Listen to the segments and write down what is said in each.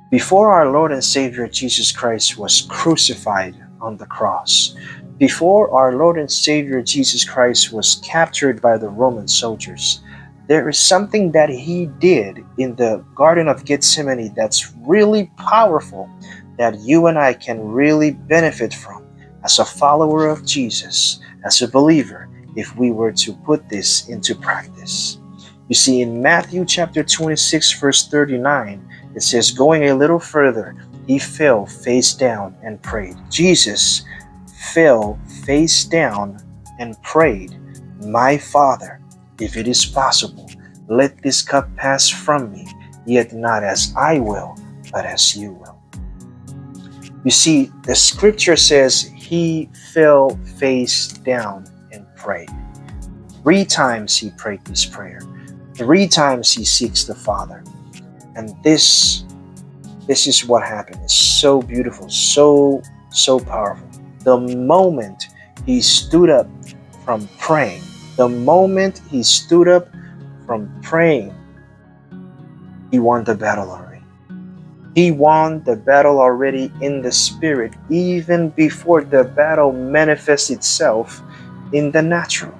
Before our Lord and Savior Jesus Christ was crucified on the cross, before our Lord and Savior Jesus Christ was captured by the Roman soldiers, there is something that he did in the Garden of Gethsemane that's really powerful, that you and I can really benefit from as a follower of Jesus, as a believer, if we were to put this into practice. You see, in Matthew chapter 26, verse 39, it says, going a little further, he fell face down and prayed. Jesus fell face down and prayed, my Father, if it is possible, let this cup pass from me, yet not as I will, but as you will. You see, the scripture says he fell face down and prayed. 3 times he prayed this prayer. 3 times he seeks the Father. And this is what happened. It's so beautiful, so powerful. The moment he stood up from praying, the moment he stood up from praying, he won the battle already. He won the battle already in the spirit, even before the battle manifests itself in the natural.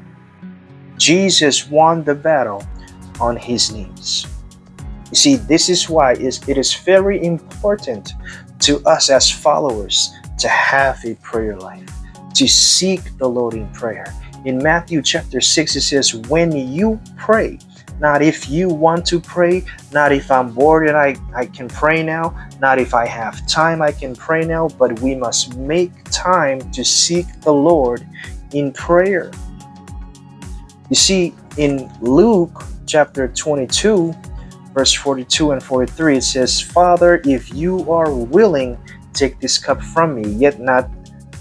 Jesus won the battle on his knees. You see, this is why it is very important to us as followers to have a prayer life, to seek the Lord in prayer. In Matthew chapter 6, it says, when you pray, not if you want to pray, not if I'm bored and I can pray now, not if I have time I can pray now, but we must make time to seek the Lord in prayer. You see, in Luke chapter 22, verse 42 and 43, it says, Father, if you are willing, take this cup from me, yet not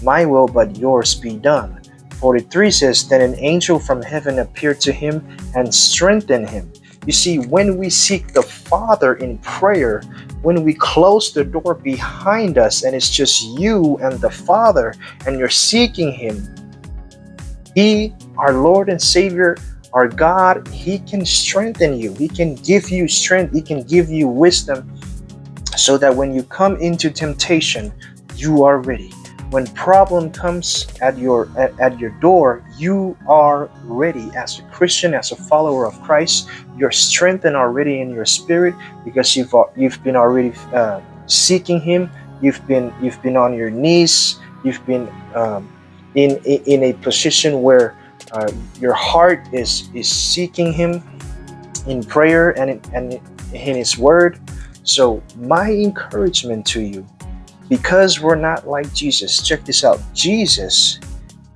my will, but yours be done. 43 says, then an angel from heaven appeared to him and strengthened him. You see, when we seek the Father in prayer, when we close the door behind us and it's just you and the Father and you're seeking him, he, our Lord and Savior, our God, he can strengthen you. He can give you strength. He can give you wisdom so that when you come into temptation, you are ready. When problem comes at your door, you are ready. As a Christian, as a follower of Christ, you're strengthened already in your spirit because you've been already seeking him. You've been on your knees. You've been in a position where your heart is seeking him in prayer and in his word. So my encouragement to you, because we're not like Jesus, check this out. Jesus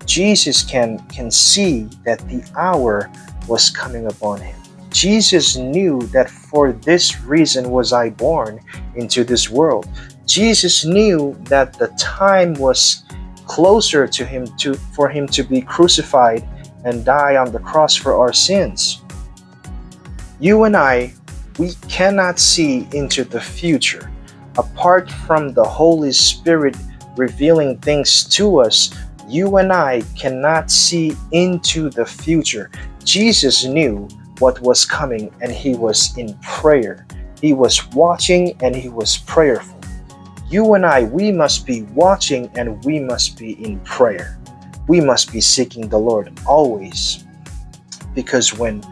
can see that the hour was coming upon him. Jesus knew that for this reason was I born into this world. Jesus knew that the time was closer to him for him to be crucified and die on the cross for our sins. You and I, we cannot see into the future. Apart from the Holy Spirit revealing things to us, you and I cannot see into the future. Jesus knew what was coming and he was in prayer. He was watching and he was prayerful. You and I, we must be watching and we must be in prayer. We must be seeking the Lord always. Because when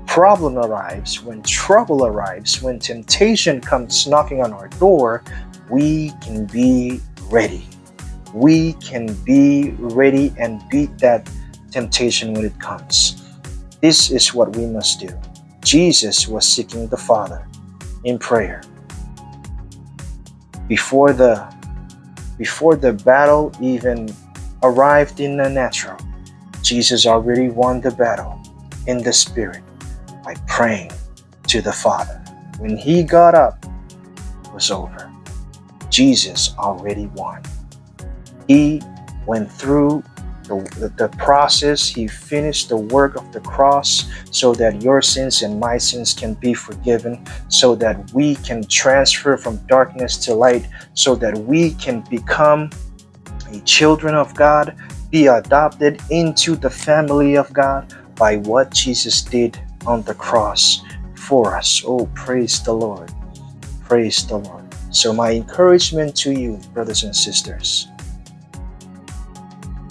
problem arrives, when trouble arrives, when temptation comes knocking on our door, we can be ready. We can be ready and beat that temptation when it comes. This is what we must do. Jesus was seeking the Father in prayer. Before the battle even arrived in the natural, Jesus already won the battle in the spirit by praying to the Father. When he got up, it was over. Jesus already won. He went through the process. He finished the work of the cross so that your sins and my sins can be forgiven, so that we can transfer from darkness to light, so that we can become a children of God, be adopted into the family of God by what Jesus did on the cross for us. Oh, praise the Lord. Praise the Lord. So my encouragement to you, brothers and sisters,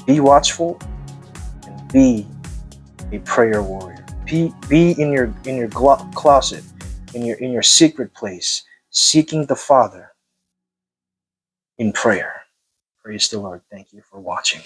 be watchful and be a prayer warrior. Be in your closet, in your secret place, seeking the Father in prayer. Praise the Lord. Thank you for watching.